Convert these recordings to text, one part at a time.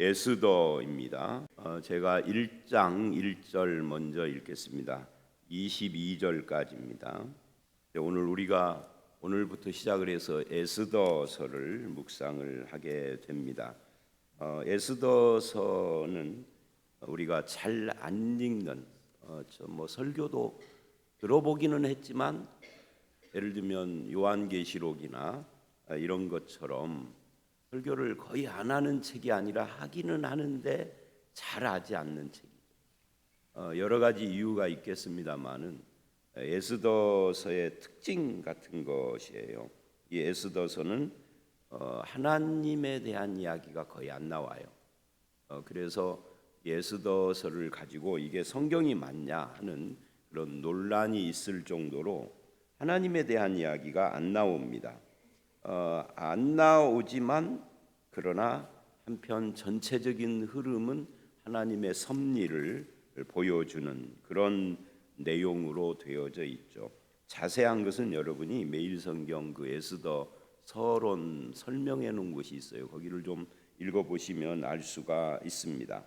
에스더입니다. 제가 1장 1절 먼저 읽겠습니다. 22절까지입니다. 오늘 우리가 오늘부터 시작을 해서 에스더서를 묵상을 하게 됩니다. 에스더서는 우리가 잘 안 읽는 설교도 들어보기는 했지만 예를 들면 요한계시록이나 이런 것처럼 설교를 거의 안 하는 책이 아니라 하기는 하는데 잘 하지 않는 책이죠. 여러 가지 이유가 있겠습니다만은 에스더서의 특징 같은 것이에요. 이 에스더서는 하나님에 대한 이야기가 거의 안 나와요. 그래서 에스더서를 가지고 이게 성경이 맞냐 하는 그런 논란이 있을 정도로 하나님에 대한 이야기가 안 나옵니다. 안 나오지만 그러나 한편 전체적인 흐름은 하나님의 섭리를 보여주는 그런 내용으로 되어져 있죠. 자세한 것은 여러분이 매일성경 그 에스더 서론 설명해 놓은 곳이 있어요. 거기를 좀 읽어보시면 알 수가 있습니다.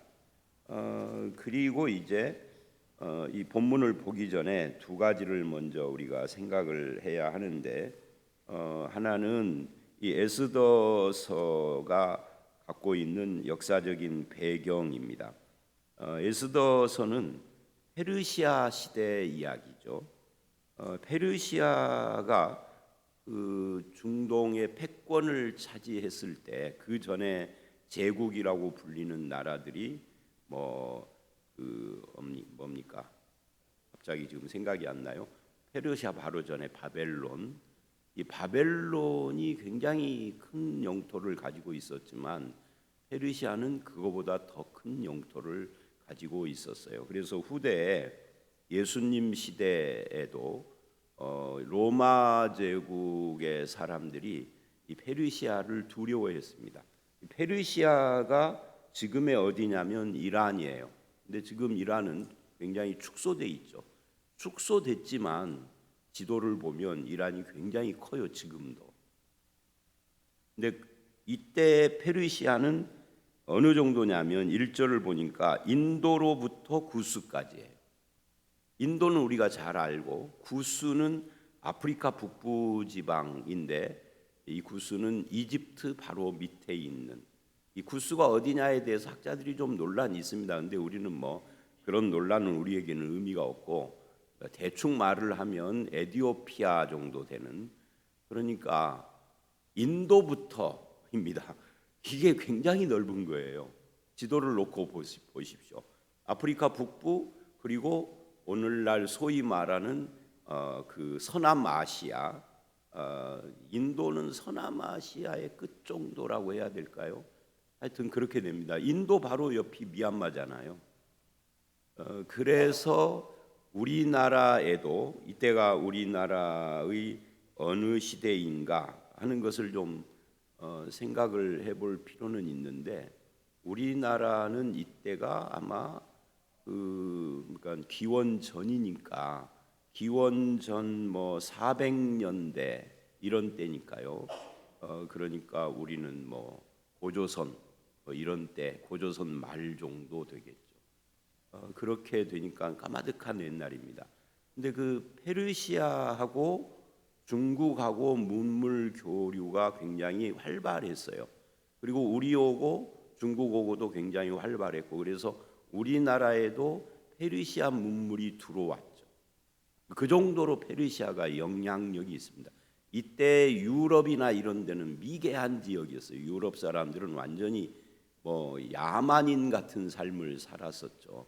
그리고 이제 이 본문을 보기 전에 두 가지를 먼저 우리가 생각을 해야 하는데 하나는 이 에스더서가 갖고 있는 역사적인 배경입니다. 에스더서는 페르시아 시대 이야기죠. 페르시아가 그 중동의 패권을 차지했을 때 그 전에 제국이라고 불리는 나라들이 뭡니까? 갑자기 지금 생각이 안 나요. 페르시아 바로 전에 바벨론. 이 바벨론이 굉장히 큰 영토를 가지고 있었지만 페르시아는 그거보다 더 큰 영토를 가지고 있었어요. 그래서 후대에 예수님 시대에도 로마 제국의 사람들이 이 페르시아를 두려워했습니다. 페르시아가 지금의 어디냐면 이란이에요. 근데 지금 이란은 굉장히 축소돼 있죠. 축소됐지만 지도를 보면 이란이 굉장히 커요. 지금도. 근데 이때 페르시아는 어느 정도냐면 1절을 보니까 인도로부터 구스까지예요. 인도는 우리가 잘 알고 구스는 아프리카 북부 지방인데 이 구스는 이집트 바로 밑에 있는 이 구스가 어디냐에 대해서 학자들이 좀 논란이 있습니다. 근데 우리는 그런 논란은 우리에게는 의미가 없고 대충 말을 하면 에티오피아 정도 되는, 그러니까 인도부터입니다. 이게 굉장히 넓은 거예요. 지도를 놓고 보십시오. 아프리카 북부 그리고 오늘날 소위 말하는 그 서남아시아, 인도는 서남아시아의 끝 정도라고 해야 될까요? 하여튼 그렇게 됩니다. 인도 바로 옆이 미얀마잖아요. 그래서 우리나라에도 이때가 우리나라의 어느 시대인가 하는 것을 좀 생각을 해볼 필요는 있는데 우리나라는 이때가 아마 그러니까 기원 전이니까 기원 전 400년대 이런 때니까요. 그러니까 우리는 고조선 이런 때 고조선 말 정도 되겠죠. 그렇게 되니까 까마득한 옛날입니다. 근데 그 페르시아하고 중국하고 문물 교류가 굉장히 활발했어요. 그리고 우리 오고 중국 오고도 굉장히 활발했고 그래서 우리나라에도 페르시아 문물이 들어왔죠. 그 정도로 페르시아가 영향력이 있습니다. 이때 유럽이나 이런 데는 미개한 지역이었어요. 유럽 사람들은 완전히 야만인 같은 삶을 살았었죠.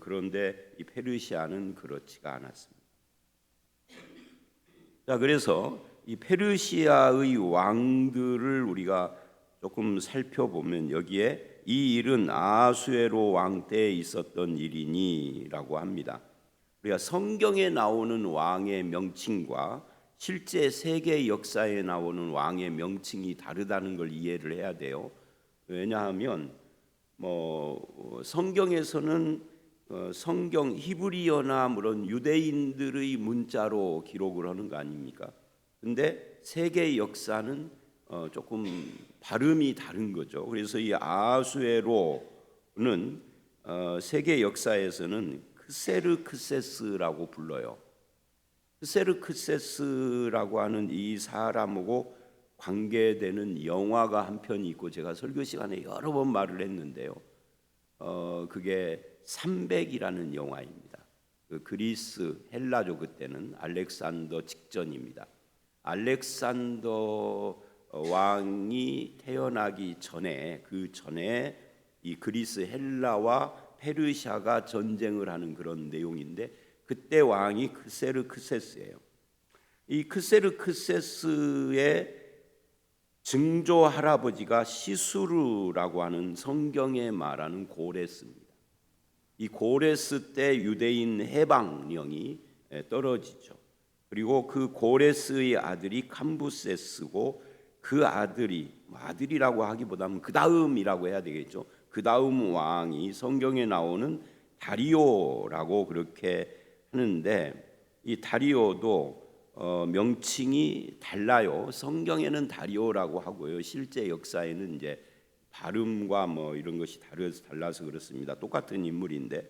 그런데 이 페르시아는 그렇지가 않았습니다. 자, 그래서 이 페르시아의 왕들을 우리가 조금 살펴보면 여기에 이 일은 아수에로 왕 때에 있었던 일이니라고 합니다. 우리가 성경에 나오는 왕의 명칭과 실제 세계 역사에 나오는 왕의 명칭이 다르다는 걸 이해를 해야 돼요. 왜냐하면 성경에서는 성경 히브리어나 물론 유대인들의 문자로 기록을 하는 거 아닙니까? 근데 세계 역사는 조금 발음이 다른 거죠. 그래서 이 아수에로는 세계 역사에서는 크세르크세스라고 불러요. 크세르크세스라고 하는 이 사람하고 관계되는 영화가 한 편이 있고 제가 설교 시간에 여러 번 말을 했는데요. 그게 300이라는 영화입니다. 그 그리스 헬라죠. 그때는 알렉산더 직전입니다. 알렉산더 왕이 태어나기 전에 그 전에 이 그리스 헬라와 페르시아가 전쟁을 하는 그런 내용인데 그때 왕이 크세르크세스예요. 이 크세르크세스의 증조 할아버지가 시수르라고 하는 성경에 말하는 고레스입니다. 이 고레스 때 유대인 해방령이 떨어지죠. 그리고 그 고레스의 아들이 캄부세스고 그 아들이라고 하기보다는 그 다음이라고 해야 되겠죠. 그 다음 왕이 성경에 나오는 다리오라고 그렇게 하는데 이 다리오도 명칭이 달라요. 성경에는 다리오라고 하고요. 실제 역사에는 이제 발음과 뭐 이런 것이 달라서 그렇습니다. 똑같은 인물인데,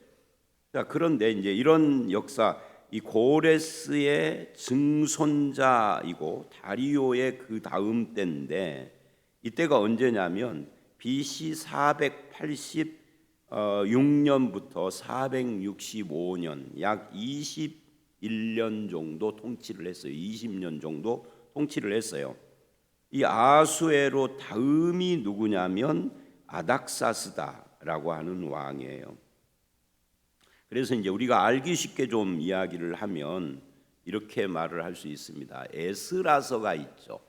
자 그런데 이제 이런 역사, 이 고레스의 증손자이고 다리오의 그 다음 때인데 이때가 언제냐면 BC 486년부터 465년 약 21년 정도 통치를 했어요. 20년 정도 통치를 했어요. 이 아수에로 다음이 누구냐면 아닥사스다라고 하는 왕이에요. 그래서 이제 우리가 알기 쉽게 좀 이야기를 하면 이렇게 말을 할 수 있습니다. 에스라서가 있죠.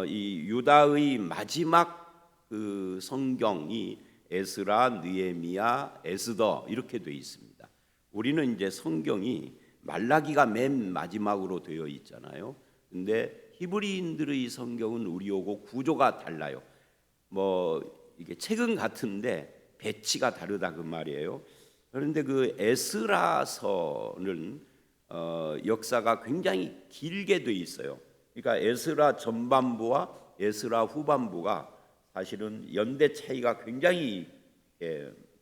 이 유다의 마지막 그 성경이 에스라, 느헤미야, 에스더 이렇게 되어 있습니다. 우리는 이제 성경이 말라기가 맨 마지막으로 되어 있잖아요. 근데 히브리인들의 성경은 우리하고 구조가 달라요. 뭐 이게 책은 같은데 배치가 다르다 그 말이에요. 그런데 그 에스라서는 역사가 굉장히 길게 돼 있어요. 그러니까 에스라 전반부와 에스라 후반부가 사실은 연대 차이가 굉장히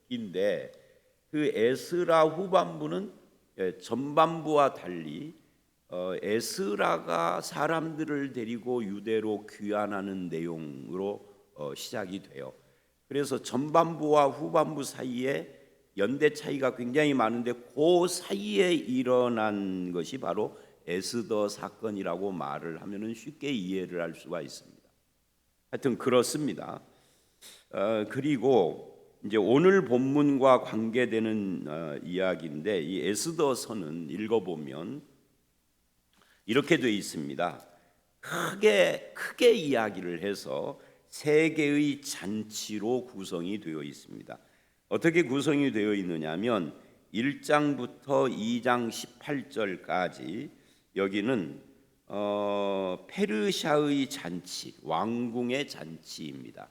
긴데 그 에스라 후반부는 전반부와 달리 에스라가 사람들을 데리고 유대로 귀환하는 내용으로 시작이 돼요. 그래서 전반부와 후반부 사이에 연대 차이가 굉장히 많은데 그 사이에 일어난 것이 바로 에스더 사건이라고 말을 하면은 쉽게 이해를 할 수가 있습니다. 하여튼 그렇습니다. 그리고 이제 오늘 본문과 관계되는 이야기인데 이 에스더서는 읽어보면 이렇게 되어 있습니다. 크게 이야기를 해서 세 개의 잔치로 구성이 되어 있습니다. 어떻게 구성이 되어 있느냐면 1장부터 2장 18절까지 여기는 페르시아의 잔치, 왕궁의 잔치입니다.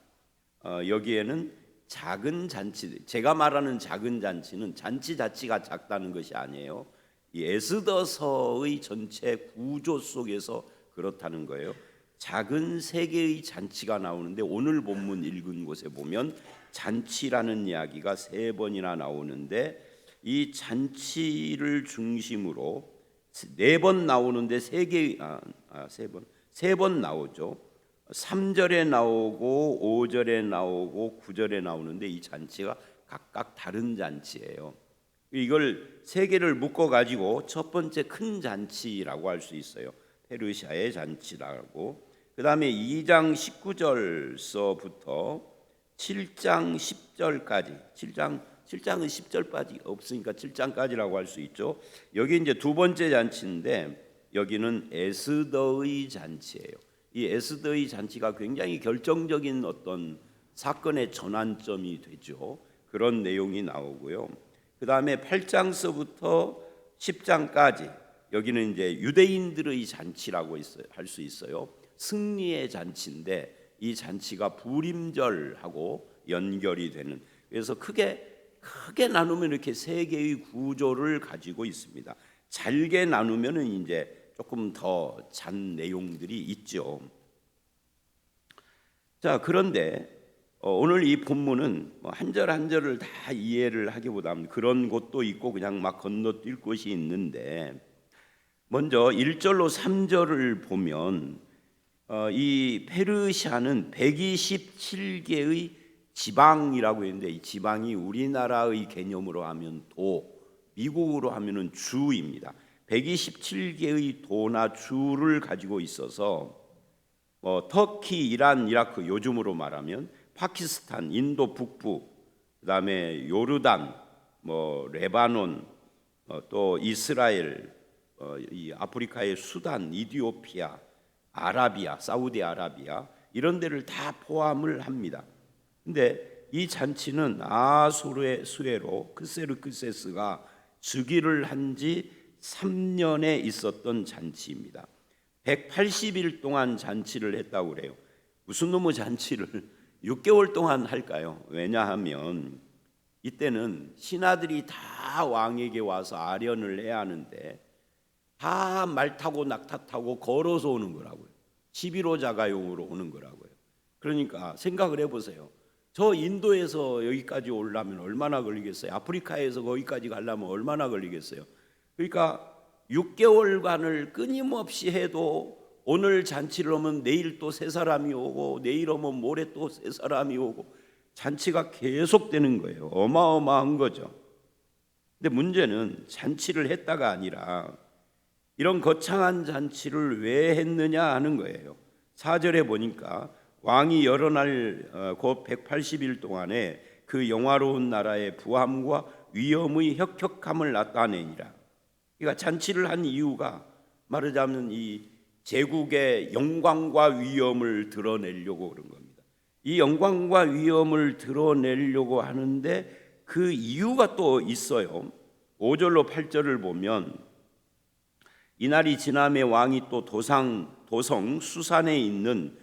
여기에는 작은 잔치, 제가 말하는 작은 잔치는 잔치 자체가 작다는 것이 아니에요. 이 에스더서의 전체 구조 속에서 그렇다는 거예요. 작은 세 개의 잔치가 나오는데 오늘 본문 읽은 곳에 보면 잔치라는 이야기가 3번이나 나오는데 이 잔치를 중심으로 4번 나오는데 3번 나오죠. 3절에 나오고 5절에 나오고 9절에 나오는데 이 잔치가 각각 다른 잔치예요. 이걸 3개를 묶어 가지고 첫 번째 큰 잔치라고 할 수 있어요. 페르시아의 잔치라고. 그다음에 2장 19절서부터 7장 10절까지 7장은 10절까지 없으니까 7장까지라고 할 수 있죠. 여기 이제 두 번째 잔치인데 여기는 에스더의 잔치예요. 이 에스더의 잔치가 굉장히 결정적인 어떤 사건의 전환점이 되죠. 그런 내용이 나오고요. 그다음에 8장서부터 10장까지 여기는 이제 유대인들의 잔치라고 할 수 있어요. 승리의 잔치인데 이 잔치가 부림절하고 연결이 되는, 그래서 크게 나누면 이렇게 3개의 구조를 가지고 있습니다. 잘게 나누면은 이제 조금 더 잔 내용들이 있죠. 자, 그런데 오늘 이 본문은 한 절 한 절을 다 이해를 하기보다는 그런 곳도 있고 그냥 막 건너뛸 곳이 있는데, 먼저 1절로 3절을 보면 이 페르시아는 127개의 지방이라고 했는데, 이 지방이 우리나라의 개념으로 하면 도, 미국으로 하면은 주입니다. 127개의 도나 주를 가지고 있어서 터키, 이란, 이라크, 요즘으로 말하면 파키스탄, 인도 북부, 그다음에 요르단, 레바논, 또 이스라엘, 이 아프리카의 수단, 이디오피아, 아라비아, 사우디아라비아 이런 데를 다 포함을 합니다. 근데 이 잔치는 아수르의 수레로 크세르크세스가 즉위를 한 지 3년에 있었던 잔치입니다. 180일 동안 잔치를 했다고 그래요. 무슨 놈의 잔치를 6개월 동안 할까요? 왜냐하면 이때는 신하들이 다 왕에게 와서 아련을 해야 하는데 다 말 타고 낙타 타고 걸어서 오는 거라고요. 11호 자가용으로 오는 거라고요. 그러니까 생각을 해보세요. 저 인도에서 여기까지 오려면 얼마나 걸리겠어요? 아프리카에서 거기까지 가려면 얼마나 걸리겠어요? 그러니까 6개월간을 끊임없이 해도 오늘 잔치를 하면 내일 또 세 사람이 오고 내일 오면 모레 또 세 사람이 오고 잔치가 계속되는 거예요. 어마어마한 거죠. 근데 문제는 잔치를 했다가 아니라 이런 거창한 잔치를 왜 했느냐 하는 거예요. 4절에 보니까 왕이 여러 날 곧 180일 동안에 그 영화로운 나라의 부함과 위엄의 혁혁함을 나타내니라. 그러니까 잔치를 한 이유가 말하자면 이 제국의 영광과 위엄을 드러내려고 그런 겁니다. 이 영광과 위엄을 드러내려고 하는데 그 이유가 또 있어요. 5절로 8절을 보면 이날이 지남에 왕이 또 도성 수산에 있는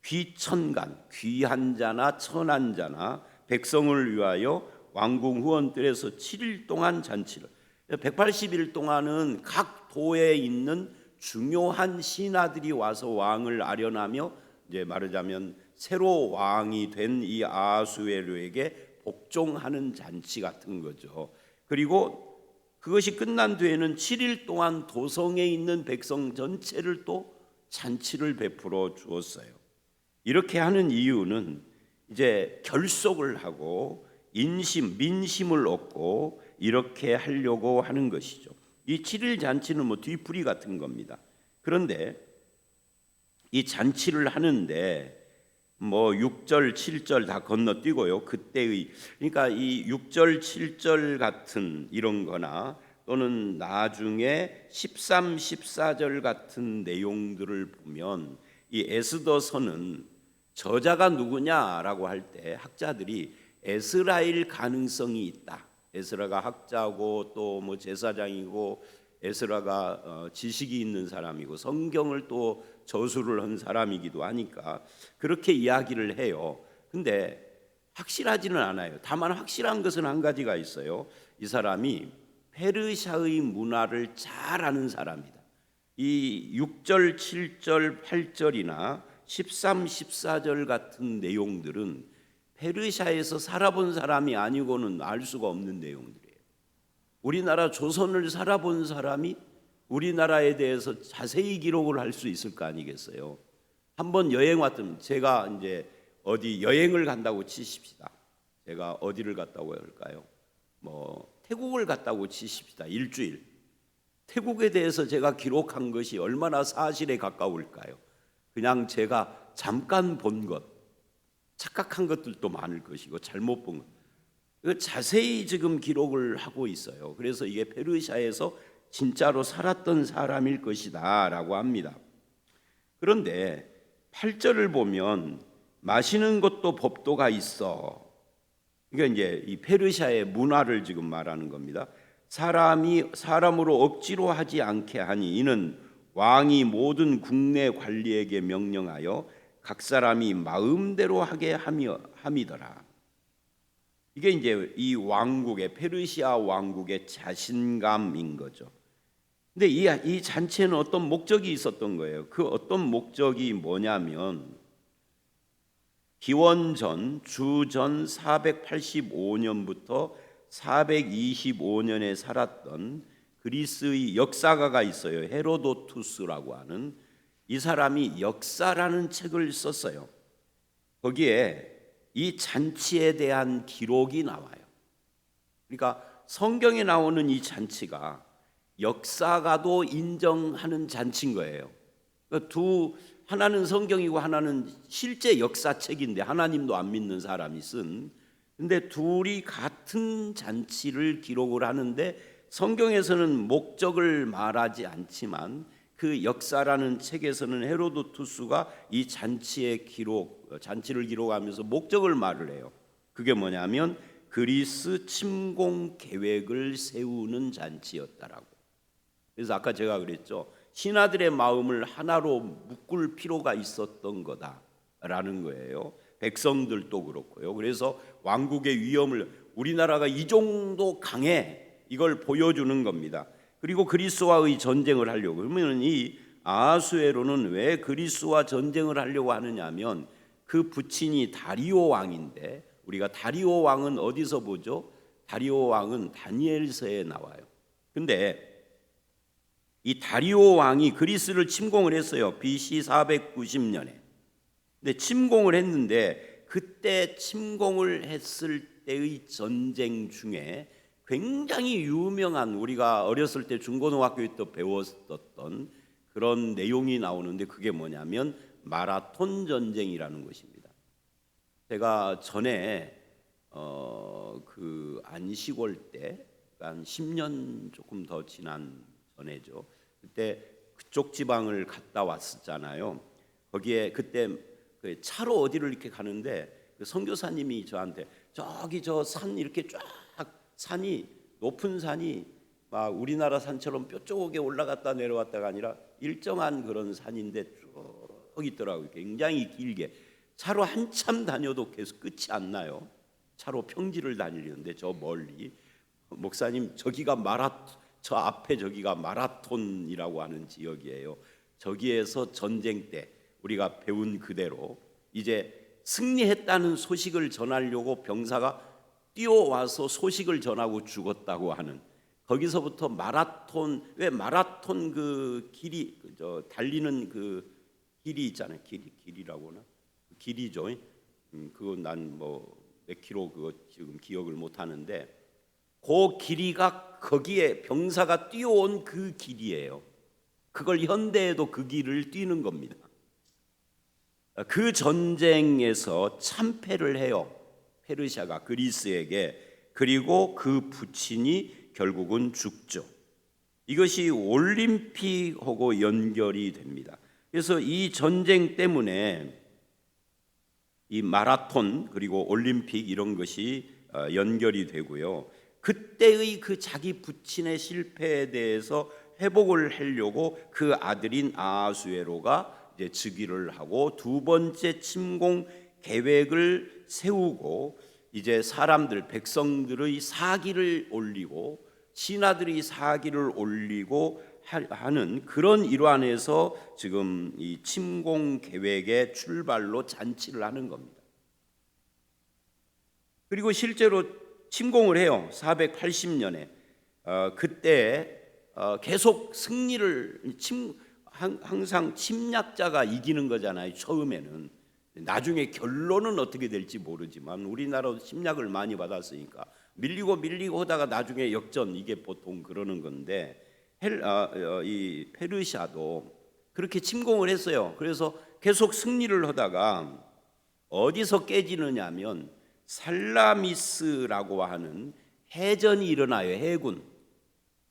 귀천간, 귀한 자나 천한 자나 백성을 위하여 왕궁 후원들에서 7일 동안 잔치를, 180일 동안은 각 도에 있는 중요한 신하들이 와서 왕을 아련하며 이제 말하자면 새로 왕이 된 이 아수에르에게 복종하는 잔치 같은 거죠. 그리고 그것이 끝난 뒤에는 7일 동안 도성에 있는 백성 전체를 또 잔치를 베풀어 주었어요. 이렇게 하는 이유는 이제 결속을 하고 민심을 얻고 이렇게 하려고 하는 것이죠. 이 7일 잔치는 뒤풀이 같은 겁니다. 그런데 이 잔치를 하는데 6절, 7절 다 건너뛰고요. 그때의, 그러니까 이 6절, 7절 같은 이런 거나 또는 나중에 13, 14절 같은 내용들을 보면 이 에스더서는 저자가 누구냐라고 할 때 학자들이 에스라일 가능성이 있다. 에스라가 학자고 또 제사장이고 에스라가 지식이 있는 사람이고 성경을 또 저술을 한 사람이기도 하니까 그렇게 이야기를 해요. 근데 확실하지는 않아요. 다만 확실한 것은 한 가지가 있어요. 이 사람이 페르시아의 문화를 잘 아는 사람이다. 이 6절, 7절, 8절이나 13, 14절 같은 내용들은 페르시아에서 살아본 사람이 아니고는 알 수가 없는 내용들이에요. 우리나라 조선을 살아본 사람이 우리나라에 대해서 자세히 기록을 할 수 있을 거 아니겠어요? 한번 여행 왔던, 제가 이제 어디 여행을 간다고 치십시다. 제가 어디를 갔다고 할까요? 태국을 갔다고 치십시다. 일주일. 태국에 대해서 제가 기록한 것이 얼마나 사실에 가까울까요? 그냥 제가 잠깐 본 것, 착각한 것들도 많을 것이고 잘못 본 것, 자세히 지금 기록을 하고 있어요. 그래서 이게 페르시아에서 진짜로 살았던 사람일 것이다 라고 합니다. 그런데 8절을 보면 마시는 것도 법도가 있어. 이게 이제 이 페르시아의 문화를 지금 말하는 겁니다. 사람이 사람으로 억지로 하지 않게 하니 이는 왕이 모든 국내 관리에게 명령하여 각 사람이 마음대로 하게 함이더라. 이게 이제 이 왕국의, 페르시아 왕국의 자신감인 거죠. 근데 이 잔치에는 어떤 목적이 있었던 거예요. 그 어떤 목적이 뭐냐면 기원전 주전 485년부터 425년에 살았던 그리스의 역사가가 있어요. 헤로도투스라고 하는. 이 사람이 역사라는 책을 썼어요. 거기에 이 잔치에 대한 기록이 나와요. 그러니까 성경에 나오는 이 잔치가 역사가도 인정하는 잔치인 거예요. 그러니까 하나는 성경이고 하나는 실제 역사책인데 하나님도 안 믿는 사람이 쓴, 근데 둘이 같은 잔치를 기록을 하는데 성경에서는 목적을 말하지 않지만 그 역사라는 책에서는 헤로도투스가 이 잔치를 기록하면서 목적을 말을 해요. 그게 뭐냐면 그리스 침공 계획을 세우는 잔치였다라고. 그래서 아까 제가 그랬죠. 신하들의 마음을 하나로 묶을 필요가 있었던 거다라는 거예요. 백성들도 그렇고요. 그래서 왕국의 위험을, 우리나라가 이 정도 강해, 이걸 보여주는 겁니다. 그리고 그리스와의 전쟁을 하려고, 그러면 이 아하수에로는 왜 그리스와 전쟁을 하려고 하느냐면 그 부친이 다리오 왕인데, 우리가 다리오 왕은 어디서 보죠? 다리오 왕은 다니엘서에 나와요. 근데 이 다리오 왕이 그리스를 침공을 했어요. BC 490년에. 근데 침공을 했는데 그때 침공을 했을 때의 전쟁 중에 굉장히 유명한, 우리가 어렸을 때 중고등학교 때 배웠었던 그런 내용이 나오는데 그게 뭐냐면 마라톤 전쟁이라는 것입니다. 제가 전에 그 안식월 때 한 10년 조금 더 지난 전에죠. 그때 그쪽 지방을 갔다 왔었잖아요. 거기에 그때 그 차로 어디를 이렇게 가는데 그 선교사님이 저한테 저기 저 산 이렇게 쫙, 산이 높은 산이 막 우리나라 산처럼 뾰족하게 올라갔다 내려왔다가 아니라 일정한 그런 산인데 쭉 있더라고요. 굉장히 길게 차로 한참 다녀도 계속 끝이 안 나요. 차로 평지를 다니는데 저 멀리 목사님 저 앞에 저기가 마라톤이라고 하는 지역이에요. 저기에서 전쟁 때 우리가 배운 그대로 이제 승리했다는 소식을 전하려고 병사가 뛰어와서 소식을 전하고 죽었다고 하는, 거기서부터 마라톤, 왜 마라톤 그 길이, 저 달리는 그 길이 있잖아요. 길이라고 하나? 길이죠. 그거 난 뭐 몇 킬로 그거 지금 기억을 못 하는데 그 길이가 거기에 병사가 뛰어온 그 길이에요. 그걸 현대에도 그 길을 뛰는 겁니다. 그 전쟁에서 참패를 해요. 페르시아가 그리스에게. 그리고 그 부친이 결국은 죽죠. 이것이 올림픽하고 연결이 됩니다. 그래서 이 전쟁 때문에 이 마라톤 그리고 올림픽 이런 것이 연결이 되고요. 그때의 그 자기 부친의 실패에 대해서 회복을 하려고 그 아들인 아하수에로가 이제 즉위를 하고 두 번째 침공 계획을 세우고 이제 사람들, 백성들의 사기를 올리고 신하들이 사기를 올리고 하는 그런 일환에서 지금 이 침공 계획의 출발로 잔치를 하는 겁니다. 그리고 실제로 침공을 해요. 480년에 그때 계속 승리를 항상 침략자가 이기는 거잖아요. 처음에는. 나중에 결론은 어떻게 될지 모르지만 우리나라도 침략을 많이 받았으니까 밀리고 하다가 나중에 역전, 이게 보통 그러는 건데 이 페르시아도 그렇게 침공을 했어요. 그래서 계속 승리를 하다가 어디서 깨지느냐 하면 살라미스라고 하는 해전이 일어나요. 해군.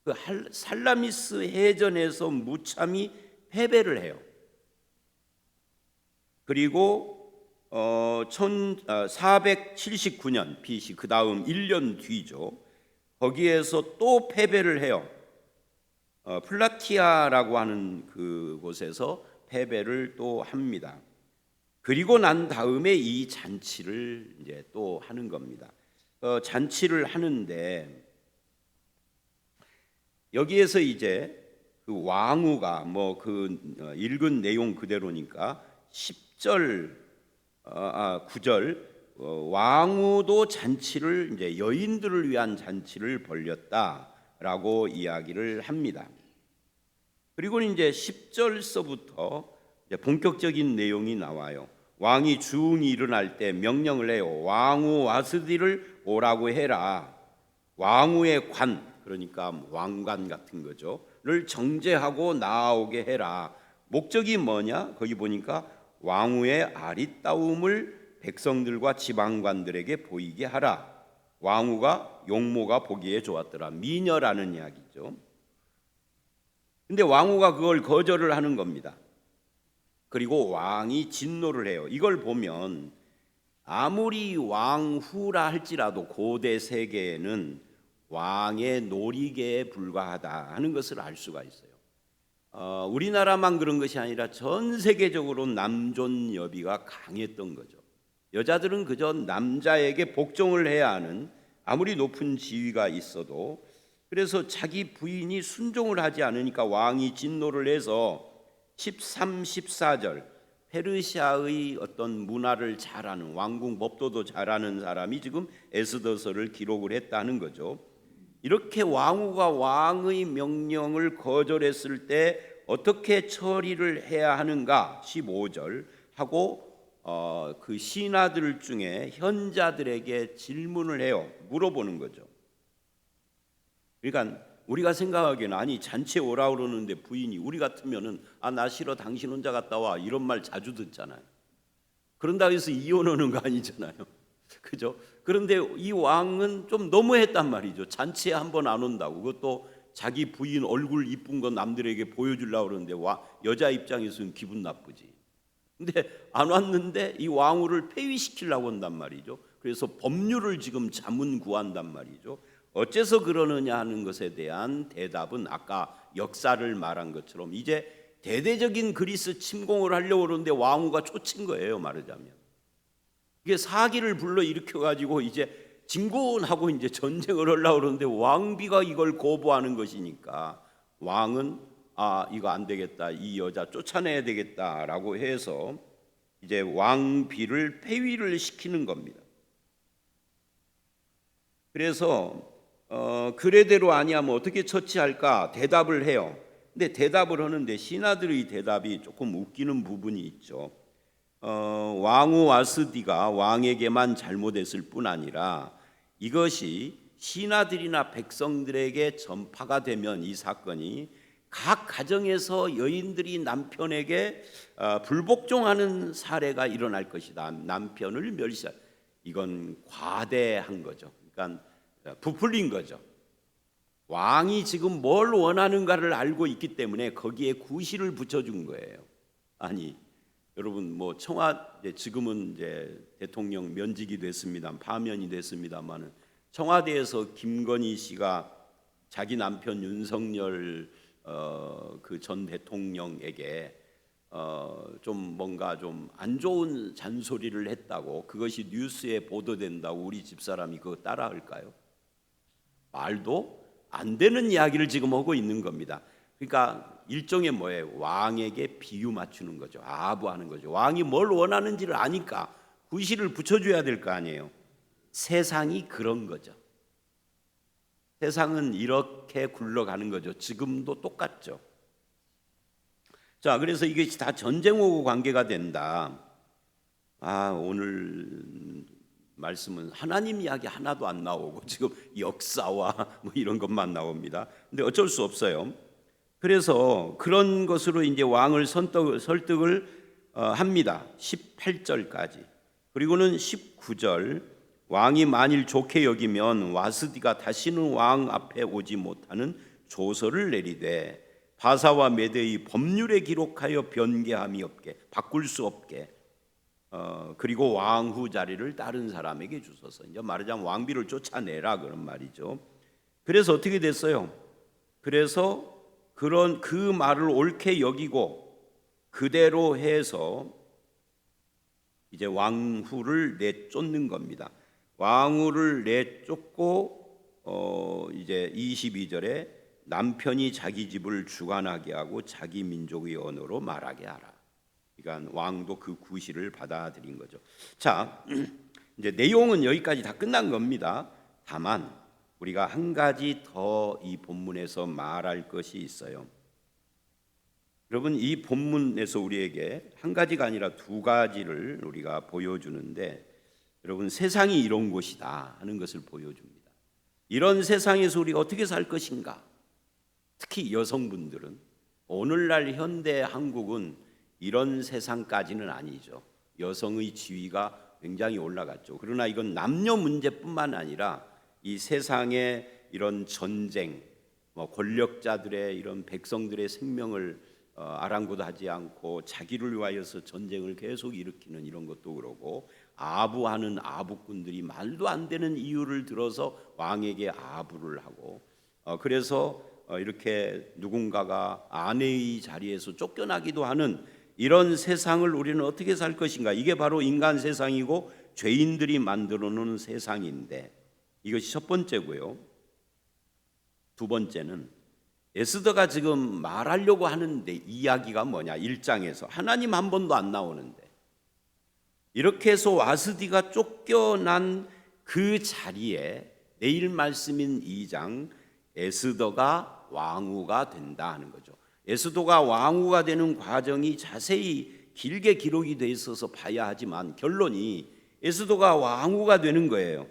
그 살라미스 해전에서 무참히 패배를 해요. 그리고 479년 BC, 그 다음 1년 뒤죠. 거기에서 또 패배를 해요. 플라티아라고 하는 그곳에서 패배를 또 합니다. 그리고 난 다음에 이 잔치를 이제 또 하는 겁니다. 잔치를 하는데 여기에서 이제 그 왕후가 뭐 그 읽은 내용 그대로니까 10절 9절 왕후도 잔치를 이제 여인들을 위한 잔치를 벌렸다라고 이야기를 합니다. 그리고 이제 10절서부터 본격적인 내용이 나와요. 왕이 중이 일어날 때 명령을 해요. 왕후 와스디를 오라고 해라. 왕후의 관, 그러니까 왕관 같은 거죠,를 정제하고 나오게 해라. 목적이 뭐냐? 거기 보니까 왕후의 아리따움을 백성들과 지방관들에게 보이게 하라. 왕후가 용모가 보기에 좋았더라. 미녀라는 이야기죠. 근데 왕후가 그걸 거절을 하는 겁니다. 그리고 왕이 진노를 해요. 이걸 보면 아무리 왕후라 할지라도 고대 세계에는 왕의 놀이개에 불과하다 하는 것을 알 수가 있어요. 우리나라만 그런 것이 아니라 전 세계적으로 남존여비가 강했던 거죠. 여자들은 그저 남자에게 복종을 해야 하는, 아무리 높은 지위가 있어도, 그래서 자기 부인이 순종을 하지 않으니까 왕이 진노를 해서 13, 14절 페르시아의 어떤 문화를 잘 아는, 왕궁 법도도 잘 아는 사람이 지금 에스더서를 기록을 했다는 거죠. 이렇게 왕후가 왕의 명령을 거절했을 때 어떻게 처리를 해야 하는가 15절 하고 그 신하들 중에 현자들에게 질문을 해요. 물어보는 거죠. 그러니까 우리가 생각하기에는 아니 잔치에 오라 그러는데 부인이, 우리 같으면은 나 싫어 당신 혼자 갔다 와 이런 말 자주 듣잖아요. 그런다고 해서 이혼하는 거 아니잖아요. 그죠? 그런데 이 왕은 좀 너무했단 말이죠. 잔치에 한 번 안 온다고, 그것도 자기 부인 얼굴 이쁜 거 남들에게 보여주려고 그러는데 여자 입장에서는 기분 나쁘지. 근데 안 왔는데 이 왕후를 폐위시키려고 한단 말이죠. 그래서 법률을 지금 자문 구한단 말이죠. 어째서 그러느냐 하는 것에 대한 대답은 아까 역사를 말한 것처럼 이제 대대적인 그리스 침공을 하려고 그러는데 왕후가 쫓은 거예요, 말하자면. 이게 사기를 불러 일으켜 가지고 이제 진군하고 이제 전쟁을 하려고 그러는데 왕비가 이걸 거부하는 것이니까 왕은 이거 안 되겠다, 이 여자 쫓아내야 되겠다라고 해서 이제 왕비를 폐위를 시키는 겁니다. 그래서 그래대로 아니하면 어떻게 처치할까 대답을 해요. 근데 대답을 하는데 신하들의 대답이 조금 웃기는 부분이 있죠. 왕후 와스디가 왕에게만 잘못했을 뿐 아니라 이것이 신하들이나 백성들에게 전파가 되면 이 사건이 각 가정에서 여인들이 남편에게 불복종하는 사례가 일어날 것이다. 남편을 멸시할, 이건 과대한 거죠. 그러니까 부풀린 거죠. 왕이 지금 뭘 원하는가를 알고 있기 때문에 거기에 구실을 붙여준 거예요. 아니 여러분 뭐 청와대 지금은 이제 대통령 면직이 됐습니다. 파면이 됐습니다만은 청와대에서 김건희 씨가 자기 남편 윤석열 그 전 대통령에게 좀 뭔가 좀 안 좋은 잔소리를 했다고, 그것이 뉴스에 보도된다고 우리 집사람이 그거 따라할까요? 말도 안 되는 이야기를 지금 하고 있는 겁니다. 그러니까 일종의 뭐예요? 왕에게 비유 맞추는 거죠. 아부하는 거죠. 왕이 뭘 원하는지를 아니까 구실을 붙여줘야 될 거 아니에요. 세상이 그런 거죠. 세상은 이렇게 굴러가는 거죠. 지금도 똑같죠. 자, 그래서 이것이 다 전쟁하고 관계가 된다. 오늘 말씀은 하나님 이야기 하나도 안 나오고 지금 역사와 뭐 이런 것만 나옵니다. 근데 어쩔 수 없어요. 그래서 그런 것으로 이제 왕을 설득을 합니다. 18절까지. 그리고는 19절, 왕이 만일 좋게 여기면 와스디가 다시는 왕 앞에 오지 못하는 조서를 내리되 바사와 메대의 법률에 기록하여 변개함이 없게, 바꿀 수 없게, 그리고 왕후 자리를 다른 사람에게 주소서. 이제 말하자면 왕비를 쫓아내라 그런 말이죠. 그래서 어떻게 됐어요? 그래서 그런 그 말을 옳게 여기고 그대로 해서 이제 왕후를 내쫓는 겁니다. 왕후를 내쫓고 이제 22절에 남편이 자기 집을 주관하게 하고 자기 민족의 언어로 말하게 하라. 그러니까 왕도 그 구실을 받아들인 거죠. 자, 이제 내용은 여기까지 다 끝난 겁니다. 다만 우리가 한 가지 더 이 본문에서 말할 것이 있어요. 여러분, 이 본문에서 우리에게 한 가지가 아니라 두 가지를 우리가 보여주는데, 여러분, 세상이 이런 곳이다 하는 것을 보여줍니다. 이런 세상에서 우리가 어떻게 살 것인가? 특히 여성분들은, 오늘날 현대 한국은 이런 세상까지는 아니죠. 여성의 지위가 굉장히 올라갔죠. 그러나 이건 남녀 문제뿐만 아니라 이 세상의 이런 전쟁, 권력자들의 이런 백성들의 생명을 아랑곳하지 않고 자기를 위하여서 전쟁을 계속 일으키는 이런 것도 그러고, 아부하는 아부꾼들이 말도 안 되는 이유를 들어서 왕에게 아부를 하고, 그래서 이렇게 누군가가 아내의 자리에서 쫓겨나기도 하는 이런 세상을 우리는 어떻게 살 것인가? 이게 바로 인간 세상이고 죄인들이 만들어 놓은 세상인데, 이것이 첫 번째고요. 두 번째는 에스더가 지금 말하려고 하는데 이야기가 뭐냐? 1장에서 하나님 한 번도 안 나오는데, 이렇게 해서 와스디가 쫓겨난 그 자리에 내일 말씀인 2장 에스더가 왕후가 된다 하는 거죠. 에스더가 왕후가 되는 과정이 자세히 길게 기록이 돼 있어서 봐야 하지만 결론이 에스더가 왕후가 되는 거예요.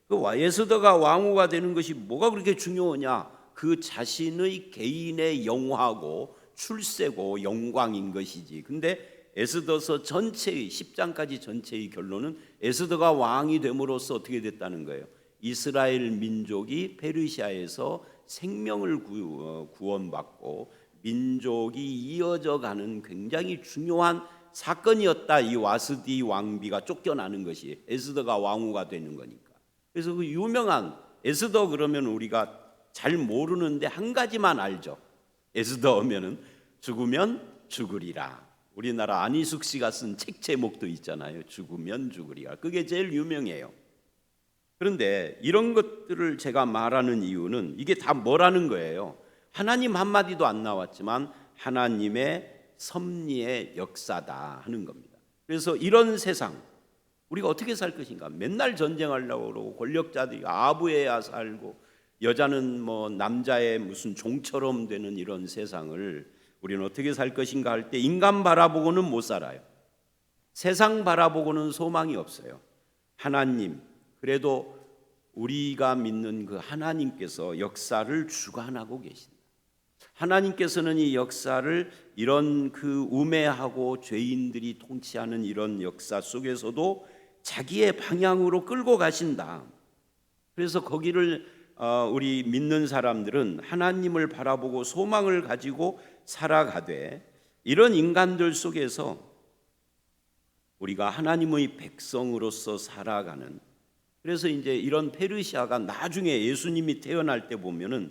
그 에스더가 왕후가 되는 것이 뭐가 그렇게 중요하냐? 그 자신의 개인의 영화고 출세고 영광인 것이지. 근데 에스더서 전체의 10장까지 전체의 결론은 에스더가 왕이 됨으로써 어떻게 됐다는 거예요? 이스라엘 민족이 페르시아에서 생명을 구원받고 민족이 이어져 가는 굉장히 중요한 사건이었다. 이 와스디 왕비가 쫓겨나는 것이 에스더가 왕후가 되는 거니까. 그래서 그 유명한 에스더 그러면 우리가 잘 모르는데 한 가지만 알죠. 에스더 하면은 죽으면 죽으리라. 우리나라 안희숙 씨가 쓴 책 제목도 있잖아요. 죽으면 죽으리라. 그게 제일 유명해요. 그런데 이런 것들을 제가 말하는 이유는 이게 다 뭐라는 거예요? 하나님 한마디도 안 나왔지만 하나님의 섭리의 역사다 하는 겁니다. 그래서 이런 세상 우리가 어떻게 살 것인가? 맨날 전쟁하려고 그러고 권력자들이 아부해야 살고 여자는 뭐 남자의 무슨 종처럼 되는 이런 세상을 우리는 어떻게 살 것인가 할 때 인간 바라보고는 못 살아요. 세상 바라보고는 소망이 없어요. 하나님, 그래도 우리가 믿는 그 하나님께서 역사를 주관하고 계신다. 하나님께서는 이 역사를 이런 그 우매하고 죄인들이 통치하는 이런 역사 속에서도 자기의 방향으로 끌고 가신다. 그래서 거기를 우리 믿는 사람들은 하나님을 바라보고 소망을 가지고 살아가되, 이런 인간들 속에서 우리가 하나님의 백성으로서 살아가는, 그래서 이제 이런 페르시아가 나중에 예수님이 태어날 때 보면은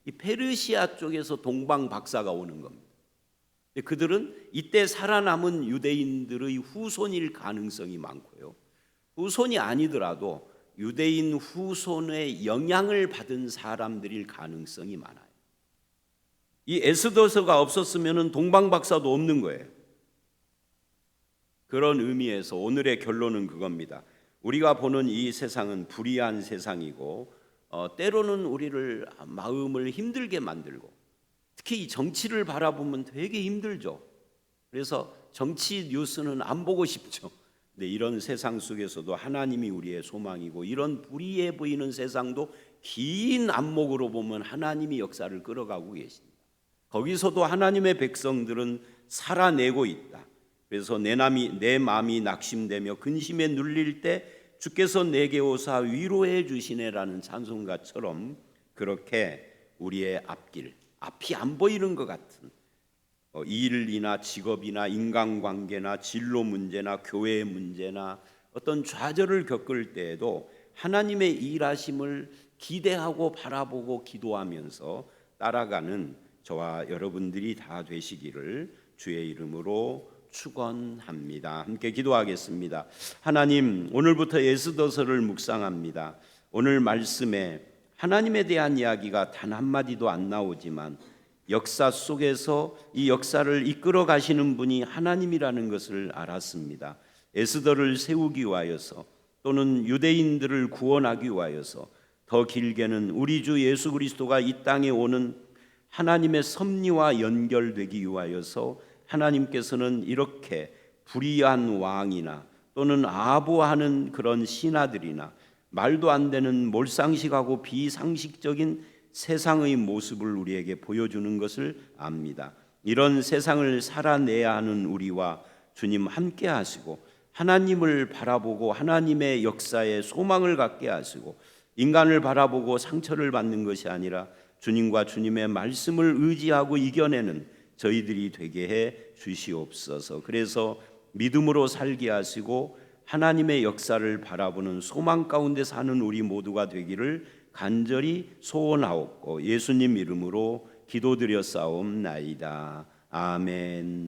이 페르시아 쪽에서 동방 박사가 오는 겁니다. 그들은 이때 살아남은 유대인들의 후손일 가능성이 많고요. 후손이 아니더라도 유대인 후손의 영향을 받은 사람들일 가능성이 많아요. 이 에스더서가 없었으면 동방 박사도 없는 거예요. 그런 의미에서 오늘의 결론은 그겁니다. 우리가 보는 이 세상은 불의한 세상이고 때로는 우리를 마음을 힘들게 만들고, 특히 이 정치를 바라보면 되게 힘들죠. 그래서 정치 뉴스는 안 보고 싶죠. 근데 이런 세상 속에서도 하나님이 우리의 소망이고, 이런 불의해 보이는 세상도 긴 안목으로 보면 하나님이 역사를 끌어가고 계십니다. 거기서도 하나님의 백성들은 살아내고 있다. 그래서 내 마음이 낙심되며 근심에 눌릴 때 주께서 내게 오사 위로해 주시네라는 찬송가처럼 그렇게 우리의 앞이 안 보이는 것 같은 일이나 직업이나 인간관계나 진로 문제나 교회 문제나 어떤 좌절을 겪을 때에도 하나님의 일하심을 기대하고 바라보고 기도하면서 따라가는 저와 여러분들이 다 되시기를 주의 이름으로 축원합니다. 함께 기도하겠습니다. 하나님, 오늘부터 에스더서를 묵상합니다. 오늘 말씀에 하나님에 대한 이야기가 단 한마디도 안 나오지만 역사 속에서 이 역사를 이끌어 가시는 분이 하나님이라는 것을 알았습니다. 에스더를 세우기 위하여서 또는 유대인들을 구원하기 위하여서 더 길게는 우리 주 예수 그리스도가 이 땅에 오는 하나님의 섭리와 연결되기 위하여서 하나님께서는 이렇게 불의한 왕이나 또는 아부하는 그런 신하들이나 말도 안 되는 몰상식하고 비상식적인 세상의 모습을 우리에게 보여주는 것을 압니다. 이런 세상을 살아내야 하는 우리와 주님 함께 하시고 하나님을 바라보고 하나님의 역사에 소망을 갖게 하시고 인간을 바라보고 상처를 받는 것이 아니라 주님과 주님의 말씀을 의지하고 이겨내는 저희들이 되게 해 주시옵소서. 그래서 믿음으로 살게 하시고 하나님의 역사를 바라보는 소망 가운데 사는 우리 모두가 되기를 간절히 소원하옵고 예수님 이름으로 기도드렸사옵나이다. 아멘.